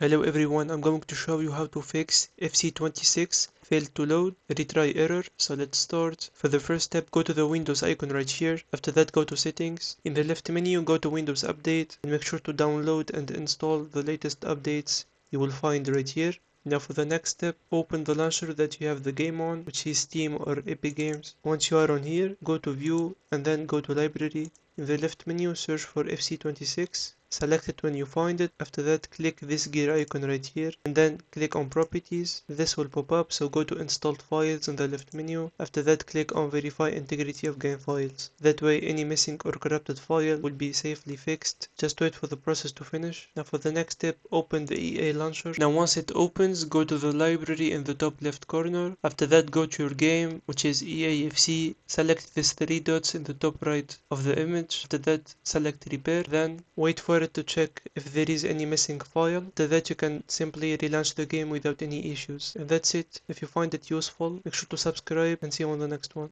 Hello everyone, I'm going to show you how to fix FC26 failed to load retry error. So let's start. For the first step, go to the Windows icon right here. After that, go to settings. In the left menu, go to Windows Update and make sure to download and install the latest updates you will find right here. Now for the next step, open the launcher that you have the game on, which is Steam or Epic Games. Once you are on here, go to View and then go to Library. In the left menu, search for FC26. Select it when you find it. After that, click this gear icon right here and then click on Properties. This will pop up, so go to Installed Files in the left menu. After that, click on Verify Integrity of Game Files. That way, any missing or corrupted file will be safely fixed. Just wait for the process to finish. Now for the next step, open the EA launcher. Now once it opens, go to the library in the top left corner. After that, go to your game, which is EAFC. Select these three dots in the top right of the image. After that, select Repair. Then wait for it to check if there is any missing file. After that, you can simply relaunch the game without any issues. And that's it. If you find it useful, make sure to subscribe and see you on the next one.